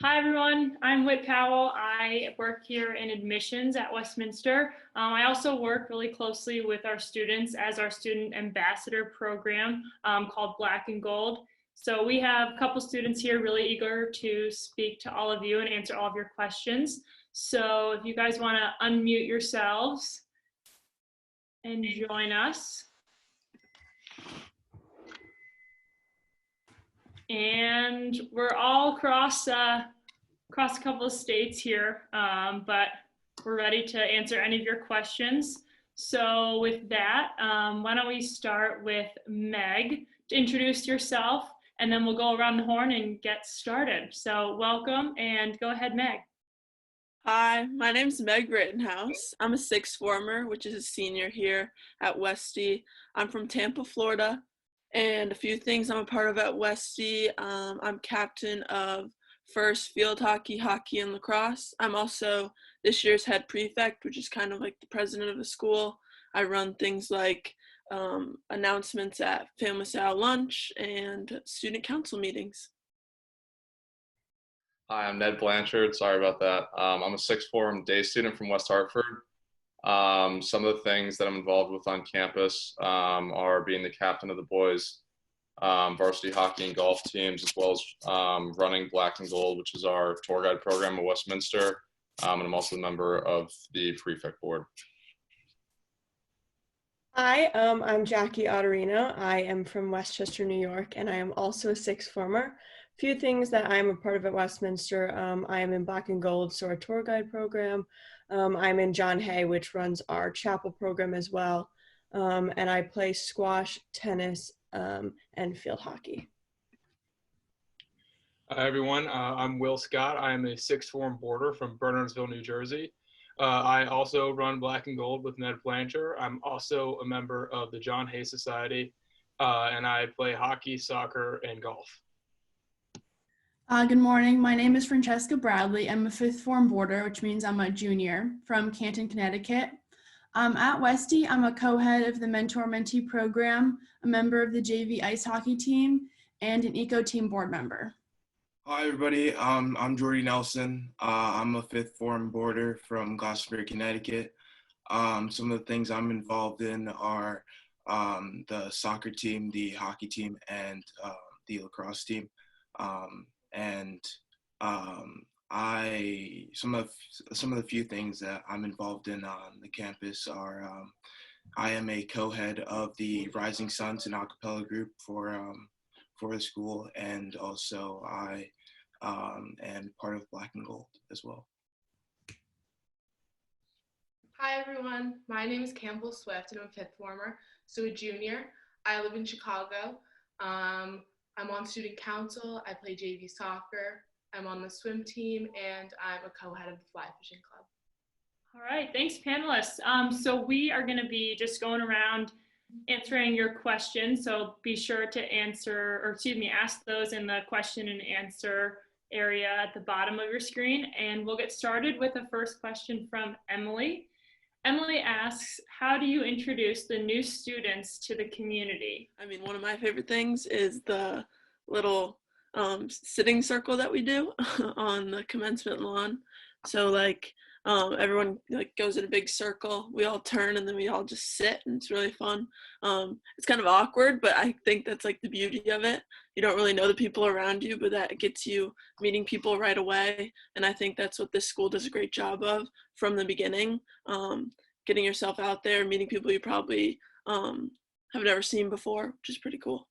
Hi everyone, I'm Whit Powell. I work here in admissions at Westminster. I also work really closely with our students as our student ambassador program called Black and Gold. So we have a couple students here really eager to speak to all of you and answer all of your questions. So if you guys want to unmute yourselves and join us. And we're all across a couple of states here, but we're ready to answer any of your questions. So with that, why don't we start with Meg to introduce yourself, and then we'll go around the horn and get started. So welcome, and go ahead, Meg. Hi, my name's Meg Rittenhouse. I'm a sixth former, which is a senior here at Westy. I'm from Tampa, Florida, and a few things I'm a part of at Westy. I'm captain of first field hockey, hockey, and lacrosse. I'm also this year's head prefect, which is kind of like the president of the school. I run things like announcements at family style lunch and student council meetings. Hi, I'm Ned Blanchard. Sorry about that. I'm a sixth form day student from West Hartford. Some of the things that I'm involved with on campus are being the captain of the boys varsity hockey and golf teams, as well as running Black and Gold, which is our tour guide program at Westminster. And I'm also a member of the prefect board. Hi, I'm Jackie Otterino. I am from Westchester, New York, and I am also a sixth former. Few things that I'm a part of at Westminster. I am in Black and Gold, so our tour guide program. I'm in John Hay, which runs our chapel program as well. And I play squash, tennis, and field hockey. Hi everyone, I'm Will Scott. I'm a sixth form boarder from Bernardsville, New Jersey. I also run Black and Gold with Ned Blanchard. I'm also a member of the John Hay Society, and I play hockey, soccer, and golf. Good morning. My name is Francesca Bradley. I'm a fifth form boarder, which means I'm a junior from Canton, Connecticut. At Westy, I'm a co-head of the mentor-mentee program, a member of the JV ice hockey team, and an eco team board member. Hi everybody, I'm Jordy Nelson. I'm a fifth form boarder from Glastonbury, Connecticut. Some of the things I'm involved in are the soccer team, the hockey team, and the lacrosse team. Some of the few things that I'm involved in on the campus are I am a co-head of the Rising Suns, an a cappella group for the school, and also I am part of Black and Gold as well. Hi everyone, my name is Campbell Swift and I'm a fifth former, so a junior. I live in Chicago. I'm on student council, I play JV soccer, I'm on the swim team, and I'm a co-head of the fly fishing club. All right, thanks panelists. So we are gonna be just going around answering your questions. So be sure to ask those in the question and answer area at the bottom of your screen. And we'll get started with the first question from Emily. Emily asks, how do you introduce the new students to the community? I mean, one of my favorite things is the little sitting circle that we do on the commencement lawn. So like everyone like goes in a big circle, we all turn and then we all just sit, and it's really fun. It's kind of awkward, but I think that's like the beauty of it. You don't really know the people around you, but that gets you meeting people right away. And I think that's what this school does a great job of from the beginning. Getting yourself out there, meeting people you probably have never seen before, which is pretty cool.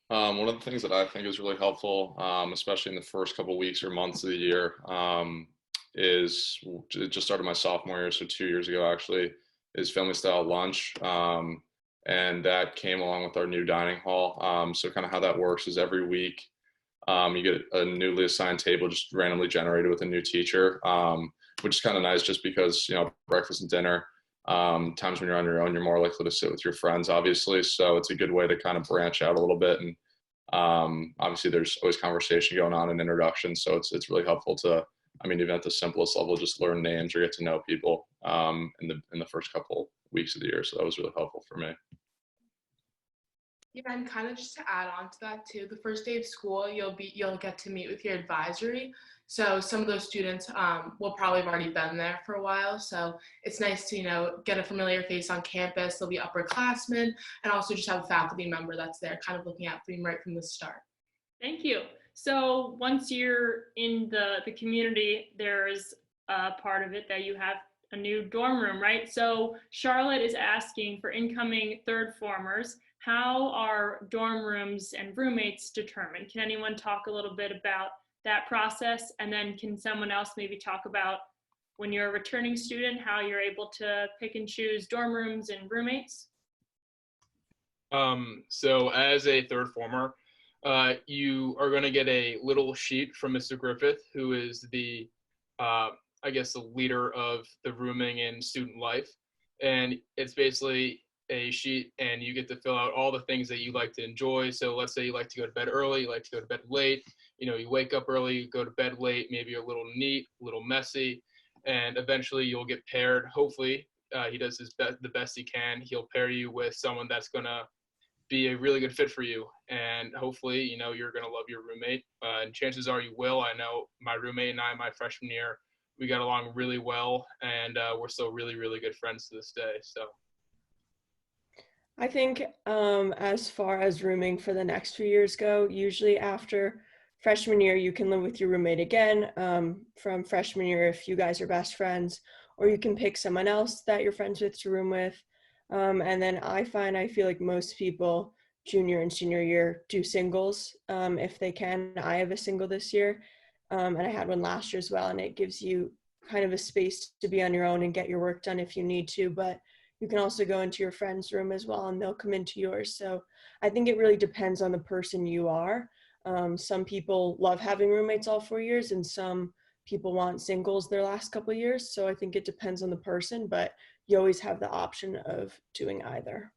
One of the things that I think is really helpful, especially in the first couple weeks or months of the year, is it just started my sophomore year, so 2 years ago actually, is family style lunch. And that came along with our new dining hall. So kind of how that works is every week you get a newly assigned table just randomly generated with a new teacher, which is kind of nice just because, you know, breakfast and dinner, times when you're on your own, you're more likely to sit with your friends, obviously. So it's a good way to kind of branch out a little bit. And obviously there's always conversation going on in introduction. So it's really helpful to, I mean, even at the simplest level, just learn names or get to know people in the first couple weeks of the year. So that was really helpful for me. Yeah, and kind of just to add on to that too, the first day of school, you'll get to meet with your advisory. So some of those students will probably have already been there for a while. So it's nice to, get a familiar face on campus. They'll be upperclassmen and also just have a faculty member that's there kind of looking out for you right from the start. Thank you. So once you're in the community, there's a part of it that you have a new dorm room, right? So Charlotte is asking for incoming third formers, how are dorm rooms and roommates determined? Can anyone talk a little bit about that process? And then can someone else maybe talk about when you're a returning student, how you're able to pick and choose dorm rooms and roommates? So as a third former, you are going to get a little sheet from Mr. Griffith, who is the, I guess, the leader of the rooming and student life. And it's basically a sheet, and you get to fill out all the things that you like to enjoy. So let's say you like to go to bed early, you like to go to bed late, you wake up early, you go to bed late, maybe you're a little neat, a little messy, and eventually you'll get paired. Hopefully, he does the best he can. He'll pair you with someone that's going to be a really good fit for you, and hopefully you're going to love your roommate, and chances are you will. I know my roommate and I, my freshman year, we got along really well, and we're still really, really good friends to this day. So I think as far as rooming for the next few years go, usually after freshman year, you can live with your roommate again from freshman year if you guys are best friends, or you can pick someone else that you're friends with to room with. And then I feel like most people junior and senior year do singles if they can. I have a single this year, and I had one last year as well, and it gives you kind of a space to be on your own and get your work done if you need to, but you can also go into your friend's room as well and they'll come into yours. So I think it really depends on the person you are. Some people love having roommates all 4 years, and some people want singles their last couple of years. So I think it depends on the person, but you always have the option of doing either.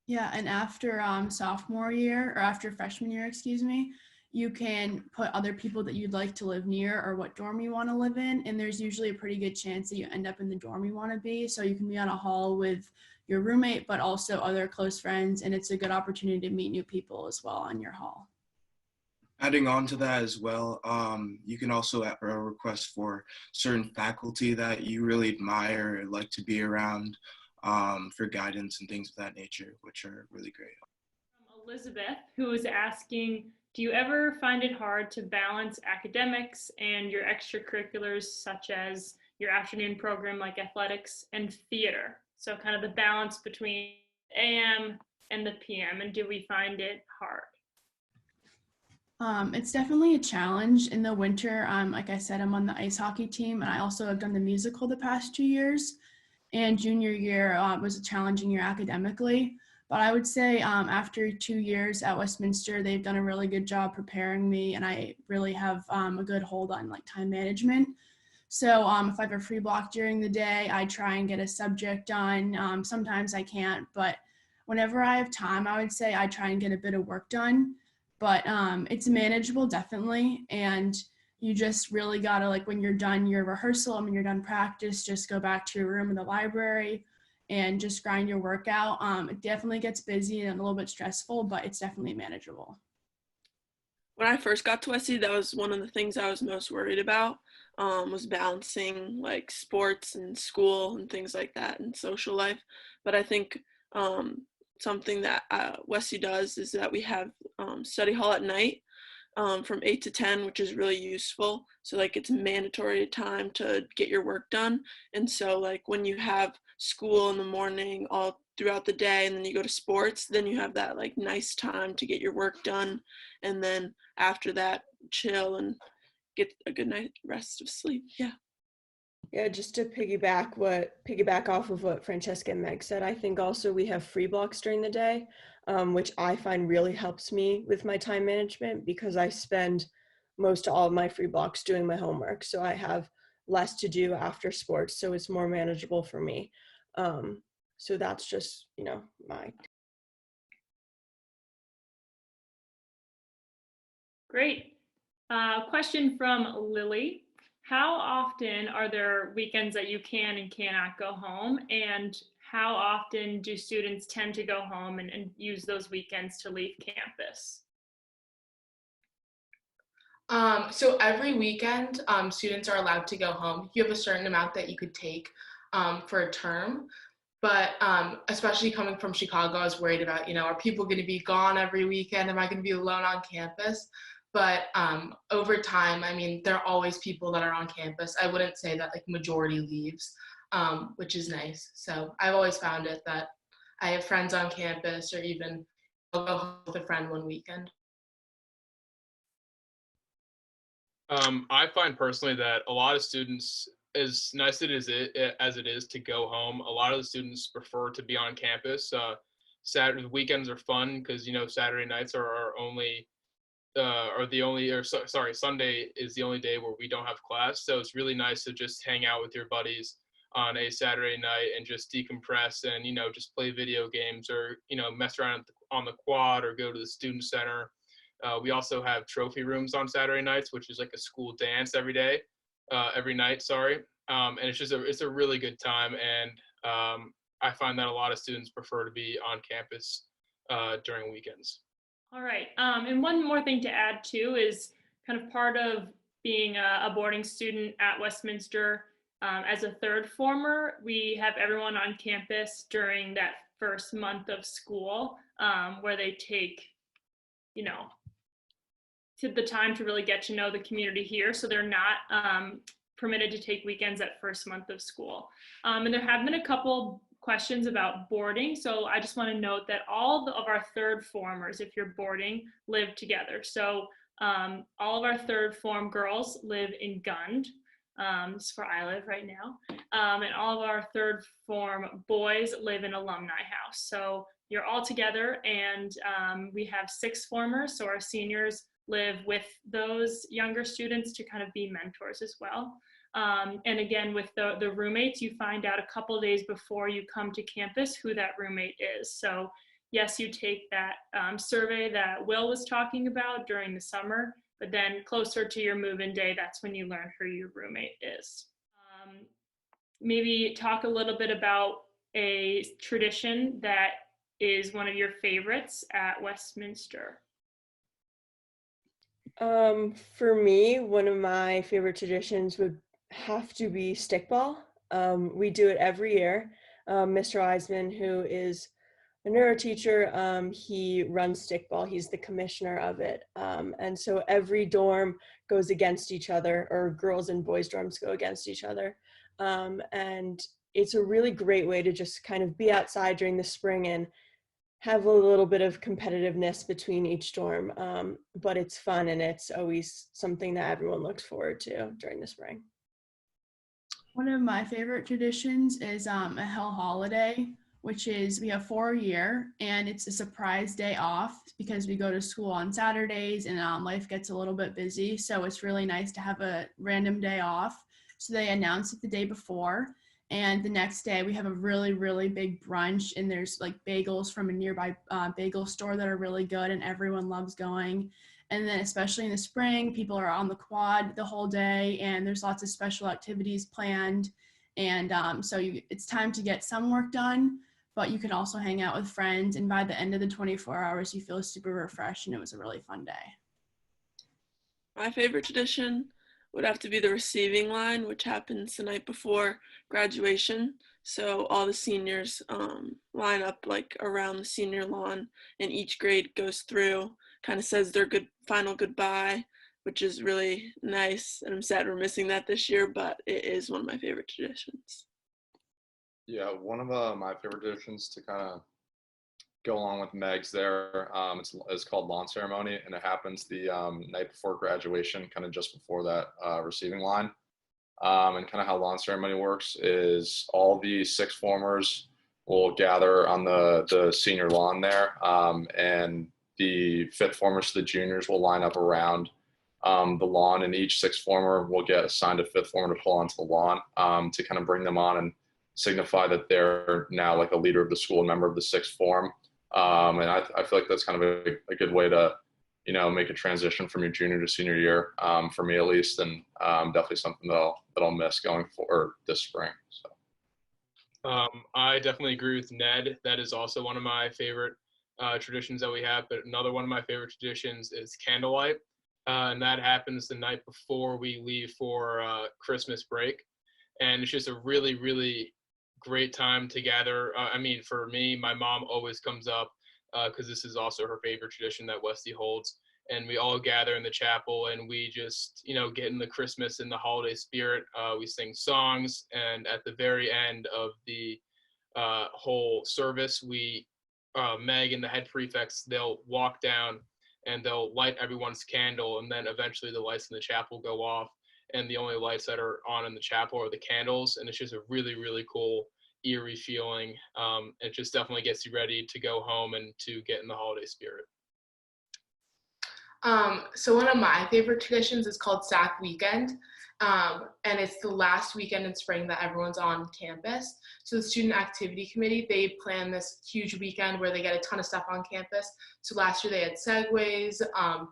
Yeah, and after sophomore year, or after freshman year, excuse me, you can put other people that you'd like to live near or what dorm you want to live in, and there's usually a pretty good chance that you end up in the dorm you want to be. So you can be on a hall with your roommate, but also other close friends, and it's a good opportunity to meet new people as well on your hall. Adding on to that as well, you can also request for certain faculty that you really admire or like to be around for guidance and things of that nature, which are really great. Elizabeth, who is asking, do you ever find it hard to balance academics and your extracurriculars, such as your afternoon program like athletics and theater? So kind of the balance between AM and the PM, and do we find it hard? It's definitely a challenge in the winter. Like I said, I'm on the ice hockey team, and I also have done the musical the past 2 years. And junior year was a challenging year academically. But I would say after 2 years at Westminster, they've done a really good job preparing me, and I really have a good hold on like time management. So if I have a free block during the day, I try and get a subject done. Sometimes I can't, but whenever I have time, I would say I try and get a bit of work done. But it's manageable, definitely. And you just really gotta, like, when you're done your rehearsal, when you're done practice, just go back to your room in the library and just grind your work out. It definitely gets busy and a little bit stressful, but it's definitely manageable. When I first got to Westy, that was one of the things I was most worried about, was balancing like sports and school and things like that and social life. But I think something that Westy does is that we have study hall at night from 8 to 10, which is really useful. So like it's mandatory time to get your work done. And so like when you have school in the morning all throughout the day and then you go to sports, then you have that like nice time to get your work done. And then after that, chill and get a good night rest of sleep. Yeah. Yeah, just to piggyback off of what Francesca and Meg said, I think also we have free blocks during the day, which I find really helps me with my time management because I spend most all of my free blocks doing my homework. So I have less to do after sports, so it's more manageable for me. So that's just, my. Great. Question from Lily. How often are there weekends that you can and cannot go home? And how often do students tend to go home and use those weekends to leave campus? So every weekend, students are allowed to go home. You have a certain amount that you could take for a term. But especially coming from Chicago, I was worried about, are people going to be gone every weekend? Am I going to be alone on campus? But over time, I mean, there are always people that are on campus. I wouldn't say that like majority leaves, which is nice. So I've always found it that I have friends on campus, or even I'll go home with a friend one weekend. I find personally that a lot of students, as nice as it is to go home, a lot of the students prefer to be on campus. Saturday weekends are fun because Saturday nights are our only, Sunday is the only day where we don't have class. So it's really nice to just hang out with your buddies on a Saturday night and just decompress and just play video games or mess around on the quad or go to the student center. We also have trophy rooms on Saturday nights, which is like a school dance every night, sorry. And it's a really good time. And I find that a lot of students prefer to be on campus during weekends. All right. And one more thing to add too is kind of part of being a boarding student at Westminster. As a third former, we have everyone on campus during that first month of school where they take, to the time to really get to know the community here. So they're not permitted to take weekends at first month of school. And there have been a couple questions about boarding. So I just want to note that all of our third formers, if you're boarding, live together. So all of our third form girls live in Gund. This is where I live right now. And all of our third form boys live in Alumni House. So you're all together, and we have 6 formers. So our seniors live with those younger students to kind of be mentors as well. And again, with the roommates, you find out a couple days before you come to campus who that roommate is. So yes, you take that survey that Will was talking about during the summer, but then closer to your move-in day, that's when you learn who your roommate is. Maybe talk a little bit about a tradition that is one of your favorites at Westminster. For me, one of my favorite traditions would have to be stickball. We do it every year. Mr. Eisman, who is a neuro teacher, he runs stickball. He's the commissioner of it. And so every dorm goes against each other, or girls and boys dorms go against each other. And it's a really great way to just kind of be outside during the spring and have a little bit of competitiveness between each dorm, but it's fun, and it's always something that everyone looks forward to during the spring. One of my favorite traditions is a Hell Holiday, which is we have 4 a year, and it's a surprise day off because we go to school on Saturdays and life gets a little bit busy. So it's really nice to have a random day off. So they announce it the day before. And the next day we have a really, really big brunch, and there's like bagels from a nearby bagel store that are really good, and everyone loves going. And then especially in the spring, people are on the quad the whole day, and there's lots of special activities planned. And so it's time to get some work done, but you can also hang out with friends. And by the end of the 24 hours, you feel super refreshed, and it was a really fun day. My favorite tradition would have to be the receiving line, which happens the night before graduation. So all the seniors line up like around the senior lawn, and each grade goes through, kind of says their final goodbye, which is really nice. And I'm sad we're missing that this year, but it is one of my favorite traditions. Yeah, one of my favorite traditions to kind of go along with Meg's there, it's called lawn ceremony, and it happens the night before graduation, kind of just before that receiving line. And kind of how lawn ceremony works is all the 6 formers will gather on the senior lawn there, and the 5th formers to the juniors will line up around the lawn, and each 6th former will get assigned a 5th former to pull onto the lawn to kind of bring them on and signify that they're now like a leader of the school, a member of the 6th form. And I feel like that's kind of a good way to, make a transition from your junior to senior year, for me at least, and definitely something that I'll miss going forward this spring. So I definitely agree with Ned. That is also one of my favorite traditions that we have. But another one of my favorite traditions is candlelight. And that happens the night before we leave for Christmas break. And it's just a really, really great time to gather. I mean, for me, my mom always comes up because this is also her favorite tradition that Westy holds. And we all gather in the chapel and we just, get in the Christmas and the holiday spirit. We sing songs, and at the very end of the whole service, Meg and the head prefects, they'll walk down and they'll light everyone's candle, and then eventually the lights in the chapel go off, and the only lights that are on in the chapel are the candles, and it's just a really, really cool, eerie feeling. It just definitely gets you ready to go home and to get in the holiday spirit. So one of my favorite traditions is called SAC Weekend, and it's the last weekend in spring that everyone's on campus. So the Student Activity Committee, they plan this huge weekend where they get a ton of stuff on campus. So last year they had segways,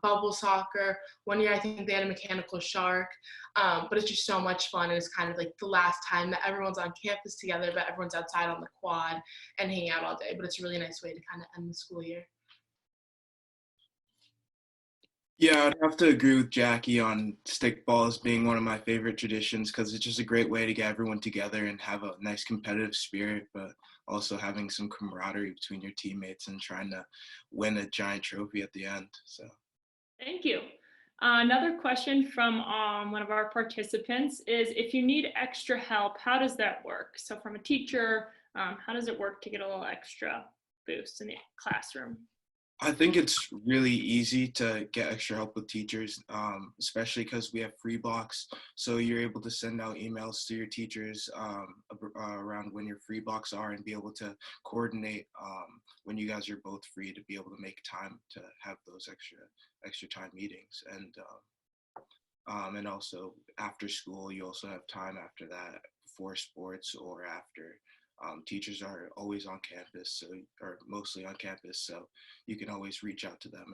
bubble soccer. One year I think they had a mechanical shark, but it's just so much fun, and it's kind of like the last time that everyone's on campus together, but everyone's outside on the quad and hanging out all day. But it's a really nice way to kind of end the school year. Yeah, I'd have to agree with Jackie on stickballs being one of my favorite traditions because it's just a great way to get everyone together and have a nice competitive spirit, but also having some camaraderie between your teammates and trying to win a giant trophy at the end. So, Thank you. Another question from one of our participants is, if you need extra help, how does that work? So from a teacher, how does it work to get a little extra boost in the classroom? I think it's really easy to get extra help with teachers, especially because we have free blocks. So you're able to send out emails to your teachers around when your free blocks are and be able to coordinate when you guys are both free to be able to make time to have those extra time meetings. And also after school, you also have time after that before sports or after. Teachers are always on campus, or mostly on campus, so you can always reach out to them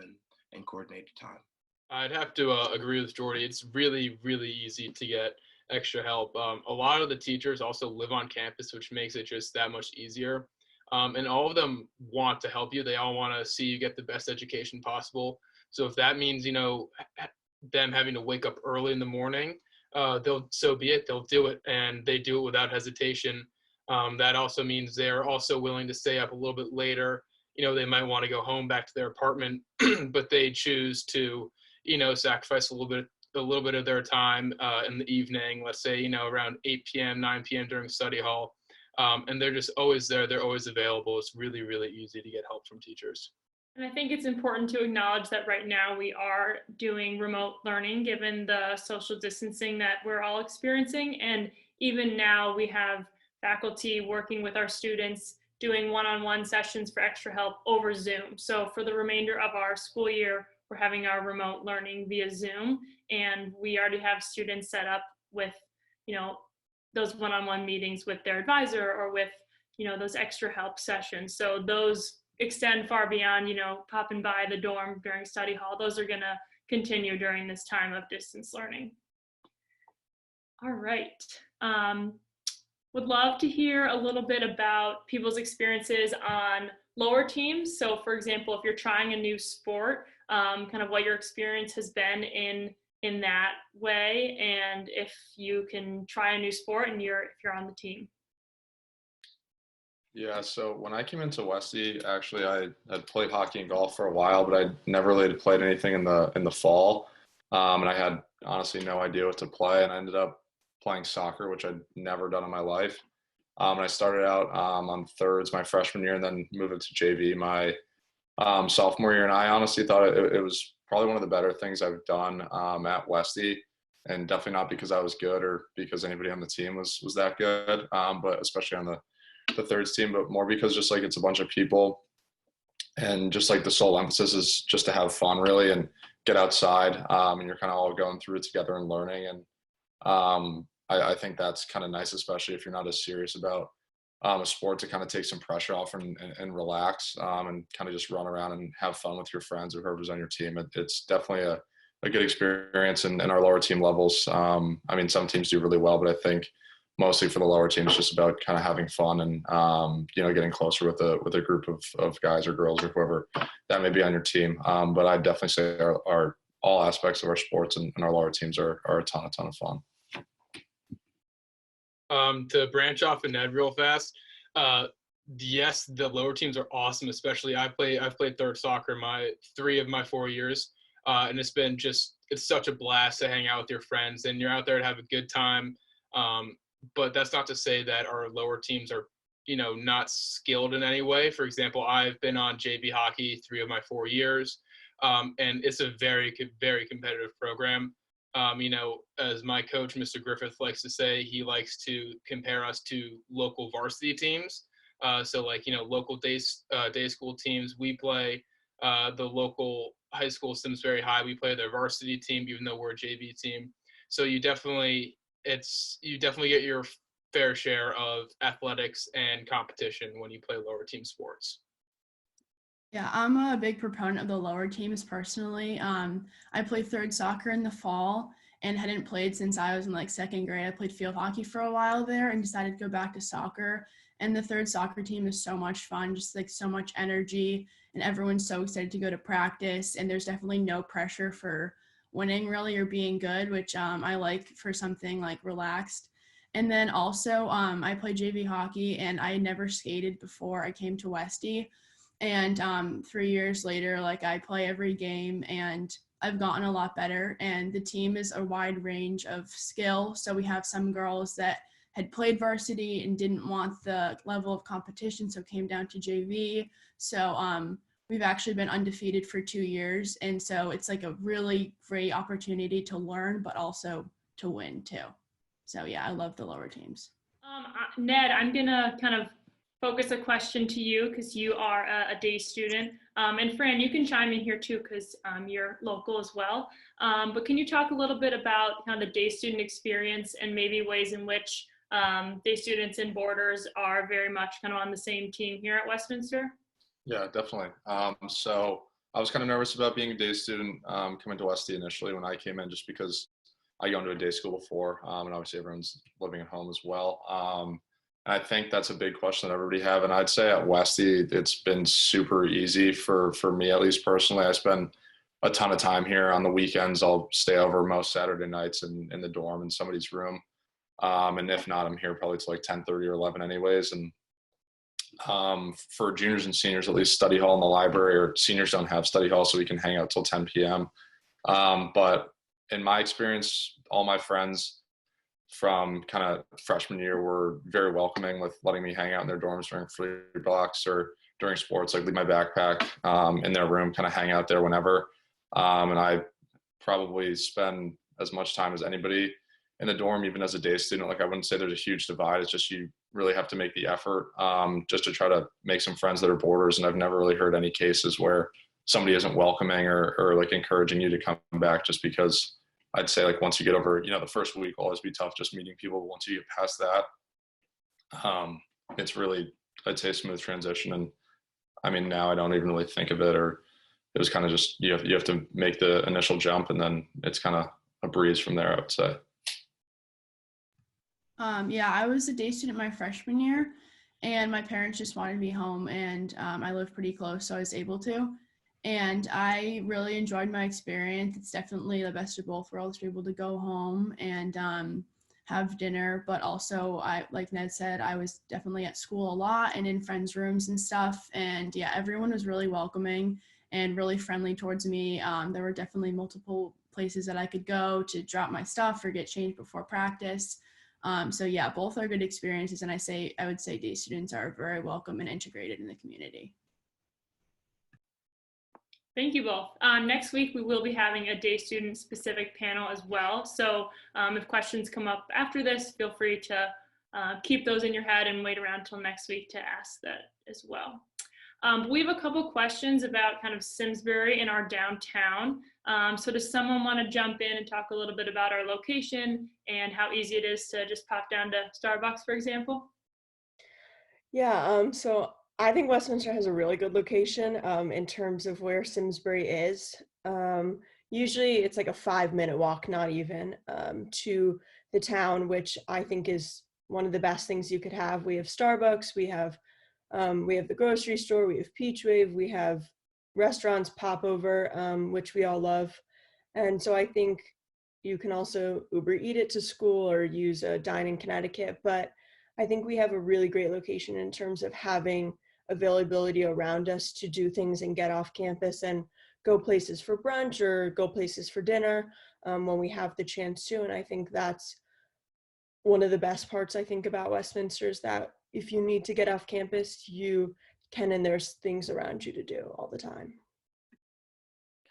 and coordinate a time. I'd have to agree with Jordy. It's really, really easy to get extra help. A lot of the teachers also live on campus, which makes it just that much easier. And all of them want to help you. They all want to see you get the best education possible. So if that means, them having to wake up early in the morning, so be it. They'll do it, and they do it without hesitation. That also means they're also willing to stay up a little bit later. They might want to go home back to their apartment, but they choose to, sacrifice a little bit of their time in the evening, let's say, around 8 p.m., 9 p.m. during study hall. And they're just always there. They're always available. It's really, really easy to get help from teachers. And I think it's important to acknowledge that right now we are doing remote learning given the social distancing that we're all experiencing. And even now we have faculty working with our students doing one-on-one sessions for extra help over Zoom. So for the remainder of our school year, we're having our remote learning via Zoom, and we already have students set up with, those one-on-one meetings with their advisor or with, those extra help sessions. So those extend far beyond, popping by the dorm during study hall. Those are gonna continue during this time of distance learning. All right. Would love to hear a little bit about people's experiences on lower teams. So for example, if you're trying a new sport, kind of what your experience has been in that way, and if you can try a new sport and if you're on the team. Yeah, so when I came into Westy, actually I'd played hockey and golf for a while, but I never really played anything in the fall. And I had honestly no idea what to play, and I ended up playing soccer, which I'd never done in my life. And I started out on thirds my freshman year and then moved into JV my sophomore year. And I honestly thought it was probably one of the better things I've done at Westy, and definitely not because I was good or because anybody on the team was that good, but especially on the thirds team, but more because just like it's a bunch of people, and just like the sole emphasis is just to have fun really and get outside, and you're kind of all going through it together and learning. And I think that's kind of nice, especially if you're not as serious about a sport, to kind of take some pressure off and relax, and kind of just run around and have fun with your friends or whoever's on your team. It's definitely a good experience in our lower team levels. I mean, some teams do really well, but I think mostly for the lower team, it's just about kind of having fun and, getting closer with a group of guys or girls or whoever that may be on your team. But I'd definitely say our all aspects of our sports and our lower teams are a ton of fun. To branch off of Ned real fast, yes, the lower teams are awesome. Especially I've played third soccer 3 of my 4 years, and it's such a blast to hang out with your friends, and you're out there to have a good time. But that's not to say that our lower teams are, not skilled in any way. For example, I've been on JV hockey 3 of my 4 years, and it's a very, very competitive program. As my coach, Mr. Griffith, likes to say, he likes to compare us to local varsity teams. So local day school teams, we play the local high school Simsbury High. We play their varsity team, even though we're a JV team. So you definitely get your fair share of athletics and competition when you play lower team sports. Yeah, I'm a big proponent of the lower teams personally. I played third soccer in the fall and hadn't played since I was in second grade. I played field hockey for a while there and decided to go back to soccer. And the third soccer team is so much fun, just so much energy, and everyone's so excited to go to practice. And there's definitely no pressure for winning really or being good, which I like for something relaxed. And then also I play JV hockey, and I had never skated before I came to Westy. And 3 years later, I play every game, and I've gotten a lot better. And the team is a wide range of skill. So we have some girls that had played varsity and didn't want the level of competition, so came down to JV. So we've actually been undefeated for 2 years. And so it's a really great opportunity to learn, but also to win too. So yeah, I love the lower teams. Ned, I'm gonna kind of focus a question to you because you are a day student. And Fran, you can chime in here too because you're local as well. But can you talk a little bit about kind of the day student experience and maybe ways in which day students and boarders are very much kind of on the same team here at Westminster? Yeah, definitely. So I was kind of nervous about being a day student coming to Westy initially when I came in, just because I gone to a day school before, and obviously everyone's living at home as well. And I think that's a big question that everybody have. And I'd say at Westy, it's been super easy for me, at least personally. I spend a ton of time here on the weekends. I'll stay over most Saturday nights in the dorm in somebody's room. And if not, I'm here probably till 10:30 or 11 anyways. And for juniors and seniors, at least study hall in the library, or seniors don't have study hall, so we can hang out till 10 p.m. But in my experience, all my friends from kind of freshman year were very welcoming with letting me hang out in their dorms during free blocks or during sports, leave my backpack in their room, kind of hang out there whenever. And I probably spend as much time as anybody in the dorm, even as a day student. I wouldn't say there's a huge divide. It's just you really have to make the effort just to try to make some friends that are boarders. And I've never really heard any cases where somebody isn't welcoming or encouraging you to come back, just because I'd say once you get over, the first week will always be tough just meeting people. But once you get past that, it's really, I'd say, a smooth transition. And I mean, now I don't even really think of it, or it was kind of just, you have to make the initial jump, and then it's kind of a breeze from there, I would say. Yeah, I was a day student my freshman year, and my parents just wanted me home, and I live pretty close, so I was able to. And I really enjoyed my experience. It's definitely the best of both worlds to be able to go home and have dinner. But also, like Ned said, I was definitely at school a lot and in friends' rooms and stuff. And yeah, everyone was really welcoming and really friendly towards me. There were definitely multiple places that I could go to drop my stuff or get changed before practice. So yeah, both are good experiences. And I would say day students are very welcome and integrated in the community. Thank you both. Next week, we will be having a day student specific panel as well. So if questions come up after this, feel free to keep those in your head and wait around till next week to ask that as well. We have a couple questions about kind of Simsbury and our downtown. So does someone want to jump in and talk a little bit about our location and how easy it is to just pop down to Starbucks, for example? Yeah, so I think Westminster has a really good location in terms of where Simsbury is. Usually it's a 5-minute walk, not even, to the town, which I think is one of the best things you could have. We have Starbucks, we have the grocery store, we have Peach Wave, we have restaurants, Popover, which we all love. And so I think you can also Uber Eat it to school or use a Dine in Connecticut. But I think we have a really great location in terms of having availability around us to do things and get off campus and go places for brunch or go places for dinner when we have the chance to. And I think that's one of the best parts I think about Westminster is that if you need to get off campus, you can, and there's things around you to do all the time.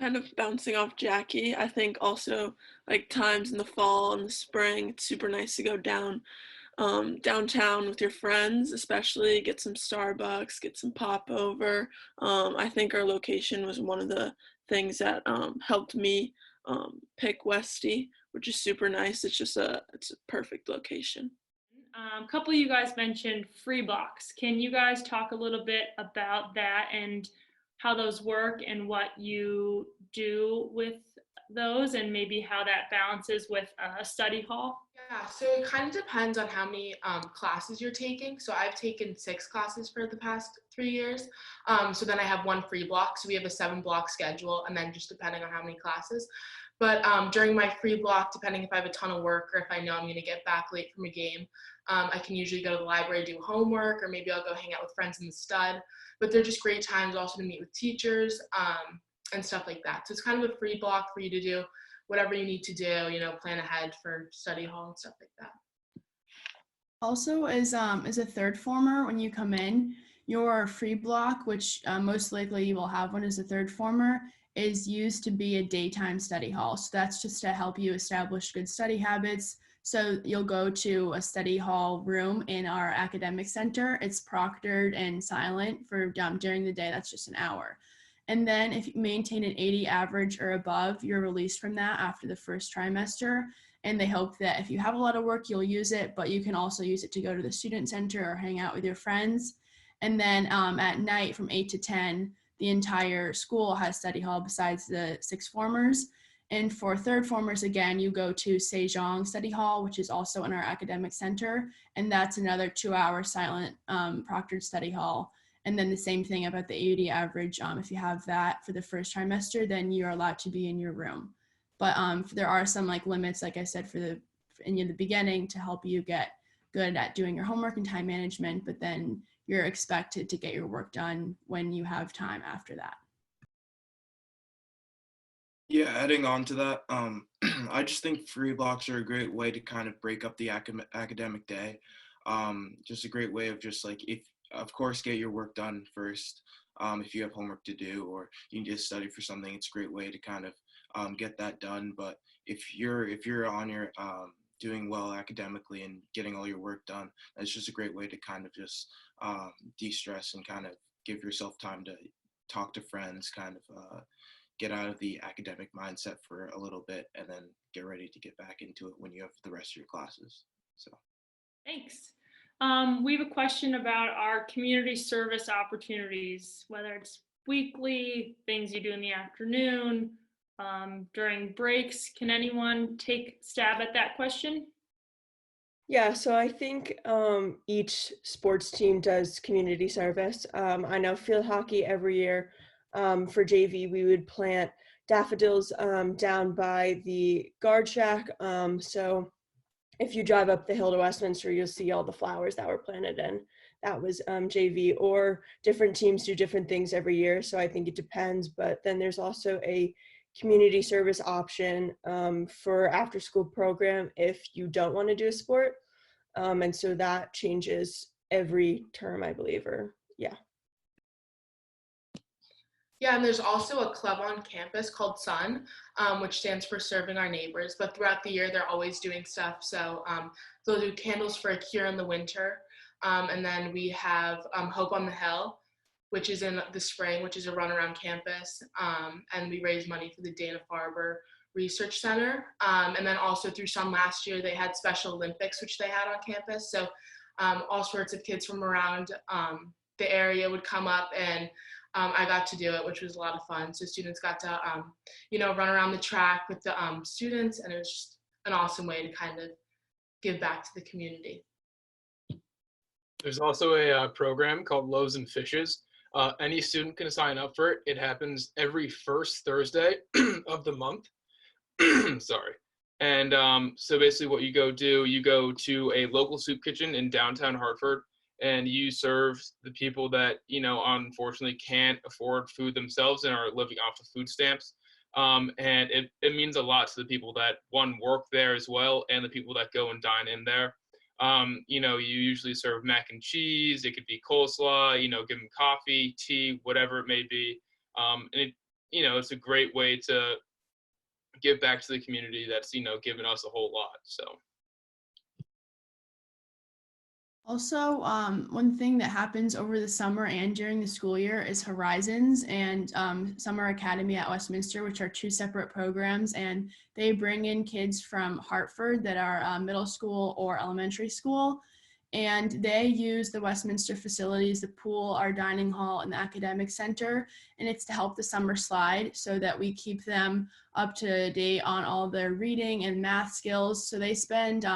Kind of bouncing off Jackie, I think also like times in the fall and the spring, it's super nice to go downtown with your friends, especially get some Starbucks, get some popover. I think our location was one of the things that helped me pick Westy, which is super nice. It's a perfect location. A couple of you guys mentioned free blocks. Can you guys talk a little bit about that and how those work and what you do with those and maybe how that balances with a study hall? Yeah, so it kind of depends on how many classes you're taking. So I've taken 6 classes for the past 3 years. So then I have 1 free block. So we have a 7-block schedule, and then just depending on how many classes. But during my free block, depending if I have a ton of work or if I know I'm going to get back late from a game, I can usually go to the library, do homework, or maybe I'll go hang out with friends in the stud. But they're just great times also to meet with teachers and stuff like that. So it's kind of a free block for you to do whatever you need to do, plan ahead for study hall and stuff like that. Also, as a third former, when you come in, your free block, which most likely you will have one as a third former, is used to be a daytime study hall. So that's just to help you establish good study habits. So you'll go to a study hall room in our academic center. It's proctored and silent for during the day. That's just an hour. And then if you maintain an 80 average or above, you're released from that after the first trimester. And they hope that if you have a lot of work, you'll use it, but you can also use it to go to the student center or hang out with your friends. And then at night from 8 to 10, the entire school has study hall besides the 6 formers. And for third formers, again, you go to Sejong Study Hall, which is also in our academic center. And that's another 2-hour silent proctored study hall. And then the same thing about the 80 average. If you have that for the first trimester, then you're allowed to be in your room. But there are some limits, like I said, in the beginning to help you get good at doing your homework and time management. But then you're expected to get your work done when you have time after that. Yeah, adding on to that, I just think free blocks are a great way to kind of break up the academic day. Just a great way of just of course, get your work done first. If you have homework to do or you need to study for something, it's a great way to kind of get that done. But if you're on your doing well academically and getting all your work done, that's just a great way to kind of just de-stress and kind of give yourself time to talk to friends, kind of get out of the academic mindset for a little bit and then get ready to get back into it when you have the rest of your classes. So thanks. We have a question about our community service opportunities, whether it's weekly, things you do in the afternoon, during breaks. Can anyone take a stab at that question? Yeah, so I think each sports team does community service. I know field hockey every year for JV, we would plant daffodils down by the guard shack. So if you drive up the hill to Westminster, you'll see all the flowers that were planted in. That was JV, or different teams do different things every year. So I think it depends. But then there's also a community service option for after school program if you don't want to do a sport. And so that changes every term, I believe, or yeah. Yeah, and there's also a club on campus called SUN, which stands for Serving Our Neighbors. But throughout the year, they're always doing stuff. So they'll do Candles for a Cure in the winter. And then we have Hope on the Hill, which is in the spring, which is a run around campus. And we raise money for the Dana-Farber Research Center. And then also through SUN last year, they had Special Olympics, which they had on campus. So all sorts of kids from around the area would come up, and I got to do it, which was a lot of fun. So students got to, run around the track with the students, and it was just an awesome way to kind of give back to the community. There's also a program called Loaves Fishes. Any student can sign up for it. It happens every first Thursday of the month. Sorry. And so basically what you go do, you go to a local soup kitchen in downtown Hartford, and you serve the people that, you know, unfortunately can't afford food themselves and are living off of food stamps. And it means a lot to the people that, one, work there as well, and the people that go and dine in there. You know, you usually serve mac and cheese. It could be coleslaw, you know, give them coffee, tea, whatever it may be. And it, you know, it's a great way to give back to the community that's, you know, given us a whole lot. So Also, one thing that happens over the summer and during the school year is Horizons and Summer Academy at Westminster, which are two separate programs, and they bring in kids from Hartford that are middle school or elementary school, and they use the Westminster facilities, the pool, our dining hall, and the academic center, and it's to help the summer slide so that we keep them up to date on all their reading and math skills. So they spend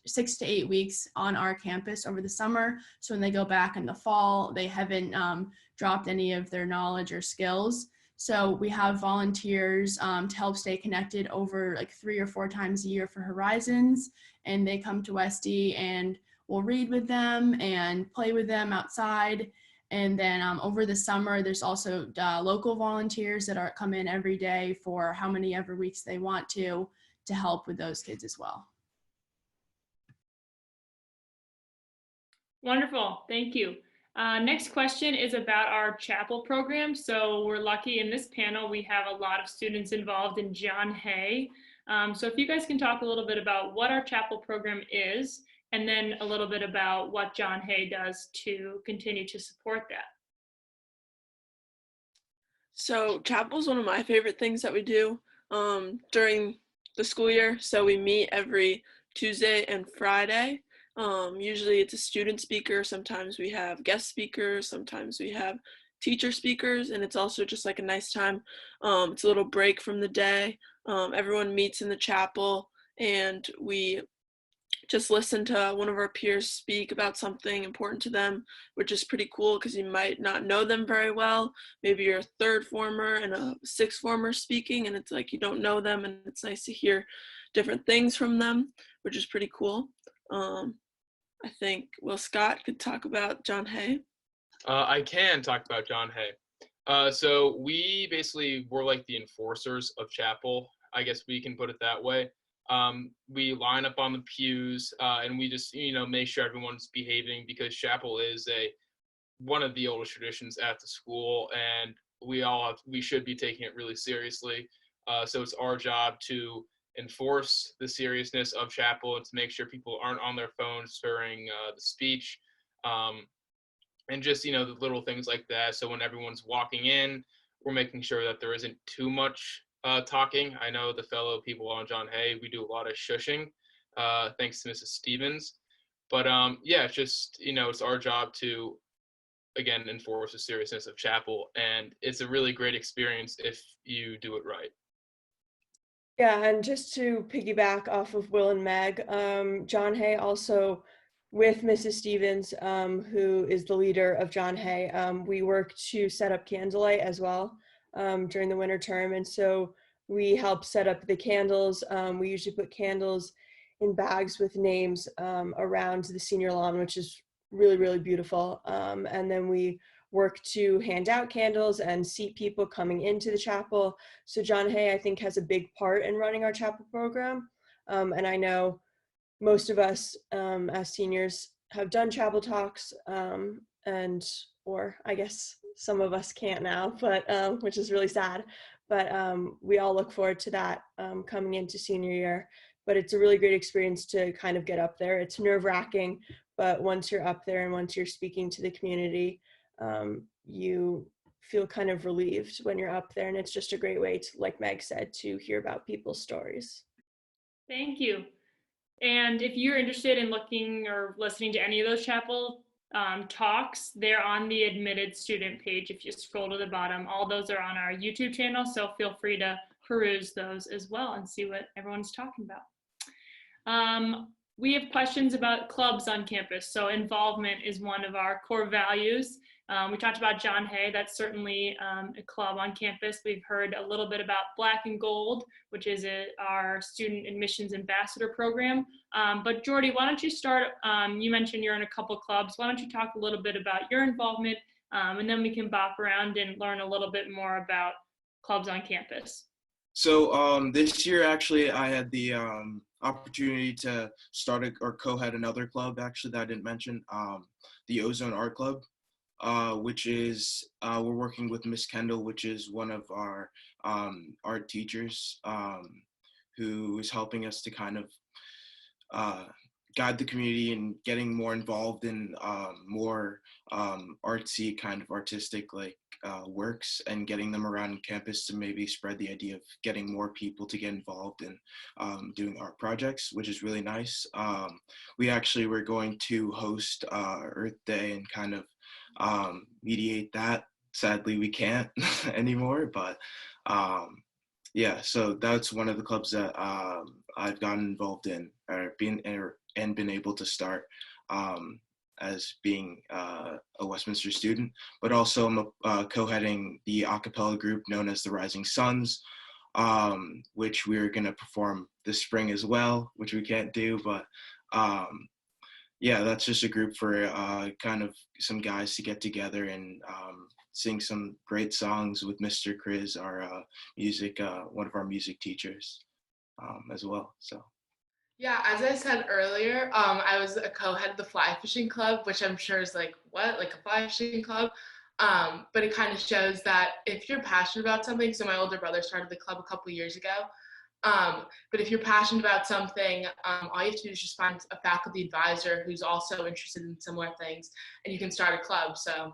6 to 8 weeks on our campus over the summer. So when they go back in the fall, they haven't dropped any of their knowledge or skills. So we have volunteers to help stay connected over like 3 or 4 times a year for Horizons. And they come to Westy and we'll read with them and play with them outside. And then over the summer, there's also local volunteers that come in every day for how many ever weeks they want to help with those kids as well. Wonderful, thank you. Next question is about our chapel program. So we're lucky in this panel, we have a lot of students involved in John Hay. So if you guys can talk a little bit about what our chapel program is, and then a little bit about what John Hay does to continue to support that. So chapel is one of my favorite things that we do during the school year. So we meet every Tuesday and Friday. Usually it's a student speaker. Sometimes we have guest speakers. Sometimes we have teacher speakers, and it's also just like a nice time. It's a little break from the day. Everyone meets in the chapel, and we just listen to one of our peers speak about something important to them, which is pretty cool because you might not know them very well. Maybe you're a third former and a sixth former speaking, and it's like you don't know them, and it's nice to hear different things from them, which is pretty cool. I think Will Scott could talk about John Hay. I can talk about John Hay. So we basically were like the enforcers of chapel. I guess we can put it that way. We line up on the pews and we just, you know, make sure everyone's behaving, because chapel is one of the oldest traditions at the school, and we should be taking it really seriously. So it's our job to enforce the seriousness of chapel and to make sure people aren't on their phones during the speech, and just, you know, the little things like that. So when everyone's walking in, we're making sure that there isn't too much talking. I know the fellow people on John Hay, we do a lot of shushing, thanks to Mrs. Stevens. But yeah, it's just, you know, it's our job to, again, enforce the seriousness of chapel, and it's a really great experience if you do it right. Yeah, and just to piggyback off of Will and Meg, John Hay also, with Mrs. Stevens, who is the leader of John Hay, we work to set up candlelight as well during the winter term. And so we help set up the candles. We usually put candles in bags with names around the senior lawn, which is really, really beautiful. And then we work to hand out candles and seat people coming into the chapel. So John Hay, I think, has a big part in running our chapel program. And I know most of us as seniors have done chapel talks, or I guess some of us can't now, but which is really sad. But we all look forward to that coming into senior year. But it's a really great experience to kind of get up there. It's nerve-wracking, but once you're up there and once you're speaking to the community, you feel kind of relieved when you're up there, and it's just a great way to, like Meg said, to hear about people's stories. Thank you. And if you're interested in looking or listening to any of those chapel talks, they're on the admitted student page. If you scroll to the bottom, all those are on our YouTube channel, so feel free to peruse those as well and see what everyone's talking about. We have questions about clubs on campus. So involvement is one of our core values. We talked about John Hay. That's certainly a club on campus. We've heard a little bit about Black and Gold, which is our student admissions ambassador program. But Jordy, why don't you start? You mentioned you're in a couple clubs. Why don't you talk a little bit about your involvement, and then we can bop around and learn a little bit more about clubs on campus. So this year, actually, I had the opportunity to start or co-head another club, actually, that I didn't mention, the Ozone Art Club, which is, we're working with Miss Kendall, which is one of our art teachers, who is helping us to kind of guide the community and getting more involved in more artsy, kind of artistic works, and getting them around campus to maybe spread the idea of getting more people to get involved in doing art projects, which is really nice. We actually were going to host Earth Day and kind of mediate that. Sadly, we can't anymore, but yeah, so that's one of the clubs that I've gotten involved in, or been able to start as being a Westminster student. But also I'm co-heading the a cappella group known as the Rising Suns, which we're going to perform this spring as well, which we can't do, but yeah, that's just a group for kind of some guys to get together and sing some great songs with Mr. Chris, our one of our music teachers as well. So. Yeah, as I said earlier, I was a co-head of the fly fishing club, which I'm sure is like, what, like a fly fishing club? But it kind of shows that if you're passionate about something, so my older brother started the club a couple years ago, but if you're passionate about something, all you have to do is just find a faculty advisor who's also interested in similar things, and you can start a club. So,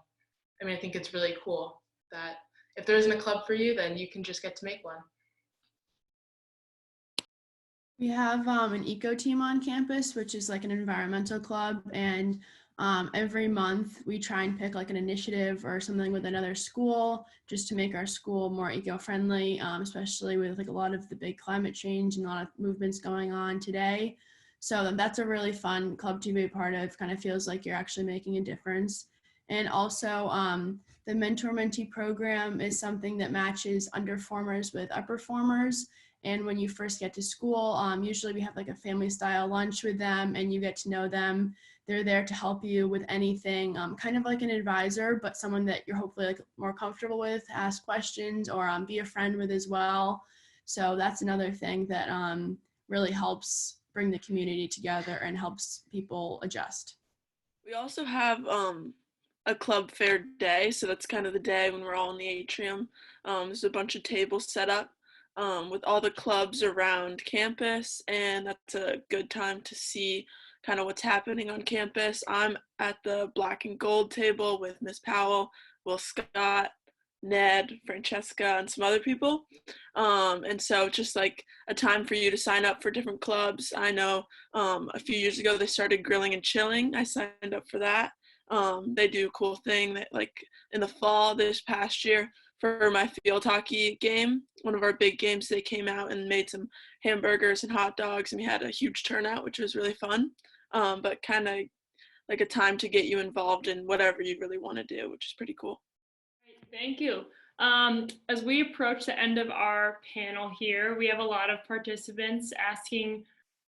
I mean, I think it's really cool that if there isn't a club for you, then you can just get to make one. We have an eco team on campus, which is like an environmental club, and every month we try and pick like an initiative or something with another school just to make our school more eco-friendly, especially with like a lot of the big climate change and a lot of movements going on today. So that's a really fun club to be a part of. Kind of feels like you're actually making a difference. And also the mentor-mentee program is something that matches underperformers with upperformers. And when you first get to school, usually we have like a family style lunch with them and you get to know them. They're there to help you with anything, kind of like an advisor, but someone that you're hopefully like more comfortable with, ask questions or be a friend with as well. So that's another thing that really helps bring the community together and helps people adjust. We also have a club fair day. So that's kind of the day when we're all in the atrium. There's a bunch of tables set up with all the clubs around campus, and that's a good time to see kind of what's happening on campus. I'm at the Black and Gold table with Miss Powell, Will Scott, Ned, Francesca, and some other people. And so just like a time for you to sign up for different clubs. I know a few years ago they started grilling and chilling. I signed up for that. They do a cool thing that like in the fall this past year, for my field hockey game, one of our big games, they came out and made some hamburgers and hot dogs, and we had a huge turnout, which was really fun, but kind of like a time to get you involved in whatever you really want to do, which is pretty cool. Thank you. As we approach the end of our panel here, we have a lot of participants asking,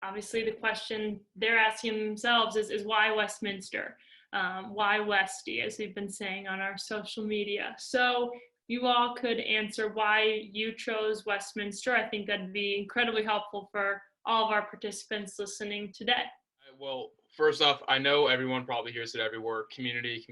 obviously the question they're asking themselves is why Westminster? Why Westy, as we've been saying on our social media. So you all could answer why you chose Westminster. I think that'd be incredibly helpful for all of our participants listening today. Well, first off, I know everyone probably hears it everywhere, community,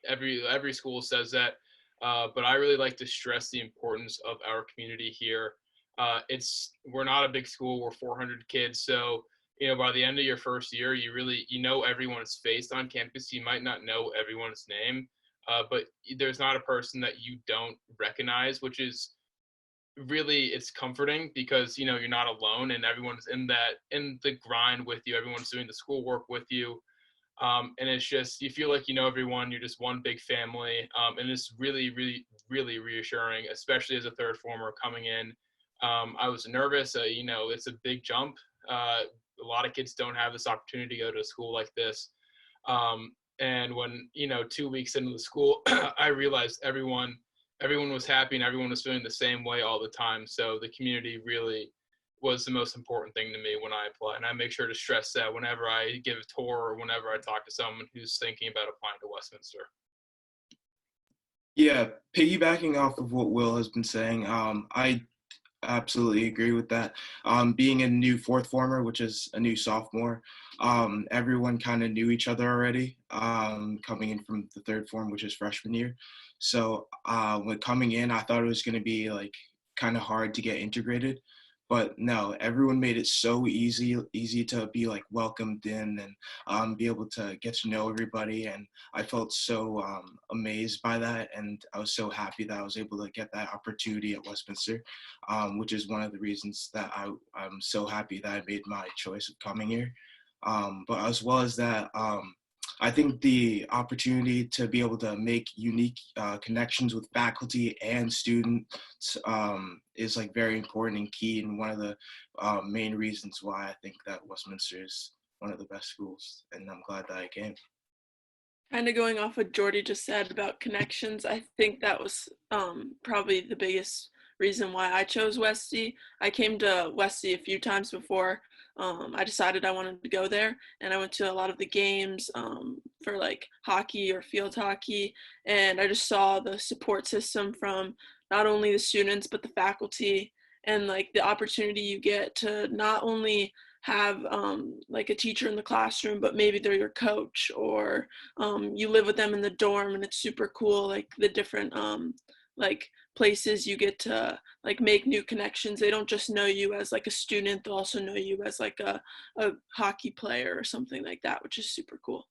every school says that, but I really like to stress the importance of our community here. We're not a big school, we're 400 kids, so by the end of your first year, you know everyone's face on campus. You might not know everyone's name, but there's not a person that you don't recognize, which is really, it's comforting because you're not alone and everyone's in the grind with you. Everyone's doing the schoolwork with you, and it's just, you feel like everyone. You're just one big family, and it's really, really, really reassuring, especially as a third former coming in. I was nervous. It's a big jump. a lot of kids don't have this opportunity to go to a school like this. And when, 2 weeks into the school, I realized everyone was happy and everyone was feeling the same way all the time. So the community really was the most important thing to me when I apply. And I make sure to stress that whenever I give a tour or whenever I talk to someone who's thinking about applying to Westminster. Yeah, piggybacking off of what Will has been saying, I absolutely agree with that. Being a new fourth former, which is a new sophomore, everyone kind of knew each other already, coming in from the third form, which is freshman year. So when coming in, I thought it was going to be like kind of hard to get integrated. But no, everyone made it so easy to be like welcomed in and be able to get to know everybody. And I felt so amazed by that. And I was so happy that I was able to get that opportunity at Westminster, which is one of the reasons that I'm so happy that I made my choice of coming here. But as well as that, I think the opportunity to be able to make unique connections with faculty and students is like very important and key, and one of the main reasons why I think that Westminster is one of the best schools, and I'm glad that I came. Kind of going off what Jordy just said about connections, I think that was probably the biggest reason why I chose Westy. I came to Westy a few times before I decided I wanted to go there, and I went to a lot of the games for like hockey or field hockey, and I just saw the support system from not only the students but the faculty, and like the opportunity you get to not only have like a teacher in the classroom, but maybe they're your coach, or you live with them in the dorm, and it's super cool, like the different like places you get to like make new connections. They don't just know you as like a student, they'll also know you as like a hockey player or something like that, which is super cool.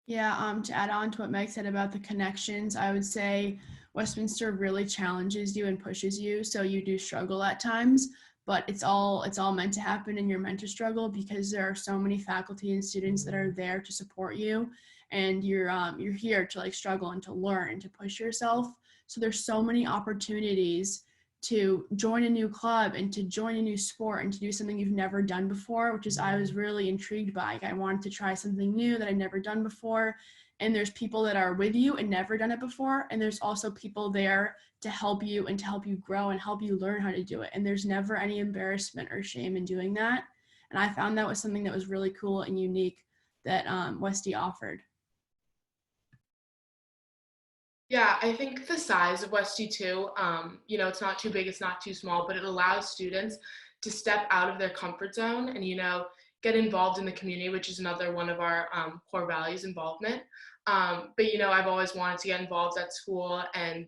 Yeah, to add on to what Meg said about the connections, I would say Westminster really challenges you and pushes you, so you do struggle at times, but it's all meant to happen, and you're meant to struggle because there are so many faculty and students that are there to support you, and you're here to like struggle and to learn and to push yourself. So there's so many opportunities to join a new club and to join a new sport and to do something you've never done before, which is I was really intrigued by. I wanted to try something new that I'd never done before. And there's people that are with you and never done it before. And there's also people there to help you and to help you grow and help you learn how to do it. And there's never any embarrassment or shame in doing that. And I found that was something that was really cool and unique that Westy offered. Yeah, I think the size of Westy too, it's not too big, it's not too small, but it allows students to step out of their comfort zone and, get involved in the community, which is another one of our core values, involvement. But, I've always wanted to get involved at school, and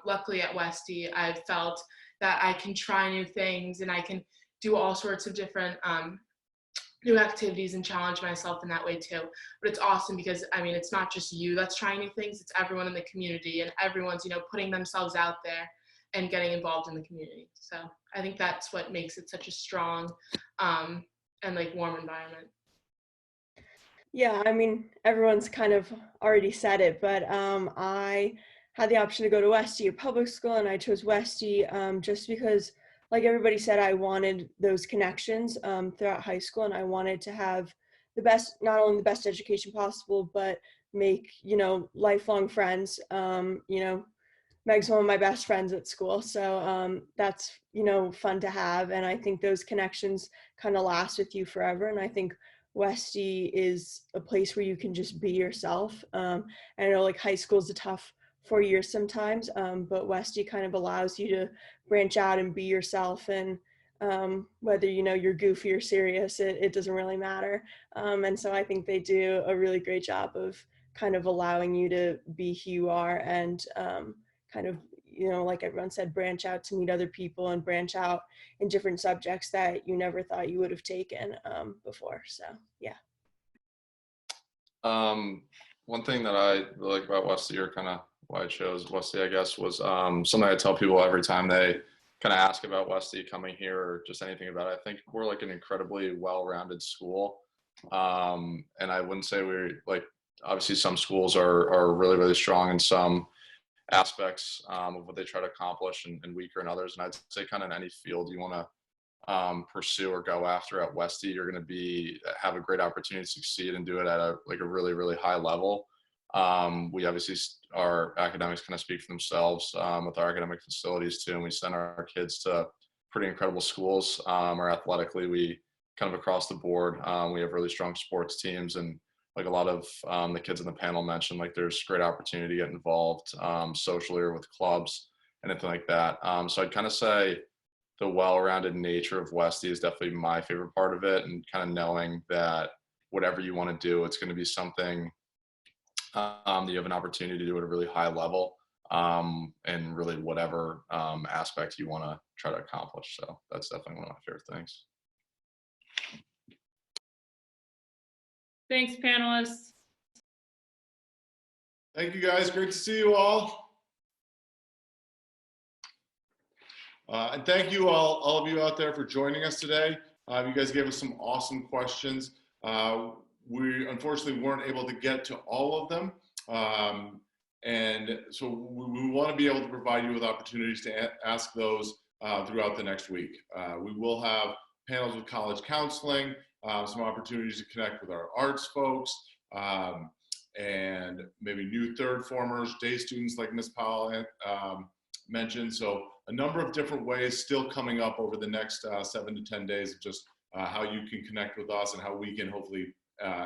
luckily at Westy, I've felt that I can try new things and I can do all sorts of different new activities and challenge myself in that way too. But it's awesome because it's not just you that's trying new things, it's everyone in the community, and everyone's putting themselves out there and getting involved in the community. So I think that's what makes it such a strong and like warm environment. Yeah, everyone's kind of already said it, but I had the option to go to Westy, a public school, and I chose Westy just because, like everybody said, I wanted those connections throughout high school, and I wanted to have the best, not only the best education possible, but make, lifelong friends. Meg's one of my best friends at school, so that's, fun to have, and I think those connections kind of last with you forever, and I think Westy is a place where you can just be yourself. I know like high school is a tough 4 years sometimes, but Westy kind of allows you to branch out and be yourself, and whether you're goofy or serious, it doesn't really matter. And so I think they do a really great job of kind of allowing you to be who you are, and kind of, like everyone said, branch out to meet other people and branch out in different subjects that you never thought you would have taken before. So yeah. One thing that I really like about Westy, or kind of why I chose Westy, I guess, was something I tell people every time they kind of ask about Westy coming here or just anything about it. I think we're like an incredibly well-rounded school. And I wouldn't say we're like, obviously some schools are really, really strong in some aspects of what they try to accomplish and weaker in others. And I'd say kind of in any field you want pursue or go after at Westy, you're going to have a great opportunity to succeed and do it at a really, really high level. We obviously, our academics kind of speak for themselves with our academic facilities too, and we send our kids to pretty incredible schools. Or athletically, we kind of across the board, we have really strong sports teams, and like a lot of the kids in the panel mentioned, like there's great opportunity to get involved socially or with clubs, anything like that. So I'd kind of say the well-rounded nature of Westy is definitely my favorite part of it, and kind of knowing that whatever you want to do, it's going to be something that you have an opportunity to do at a really high level, and really whatever aspect you want to try to accomplish. So that's definitely one of my favorite things. Thanks, panelists. Thank you, guys. Great to see you all. And thank you all of you out there for joining us today. You guys gave us some awesome questions. We unfortunately weren't able to get to all of them. And so we want to be able to provide you with opportunities to ask those throughout the next week. We will have panels with college counseling, some opportunities to connect with our arts folks, and maybe new third formers, day students like Ms. Powell mentioned. So a number of different ways still coming up over the next 7 to 10 days of just how you can connect with us and how we can hopefully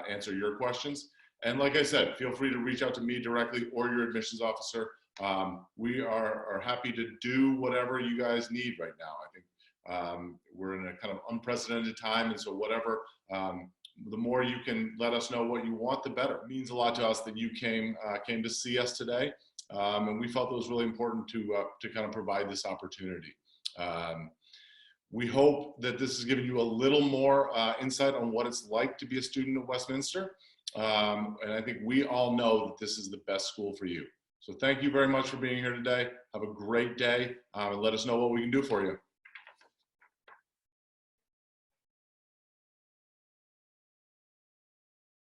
answer your questions. And like I said, feel free to reach out to me directly or your admissions officer. We are happy to do whatever you guys need right now. I think we're in a kind of unprecedented time, and so whatever, the more you can let us know what you want, the better. It means a lot to us that you came to see us today, and we felt it was really important to kind of provide this opportunity. We hope that this has given you a little more insight on what it's like to be a student at Westminster. And I think we all know that this is the best school for you. So thank you very much for being here today. Have a great day, and let us know what we can do for you.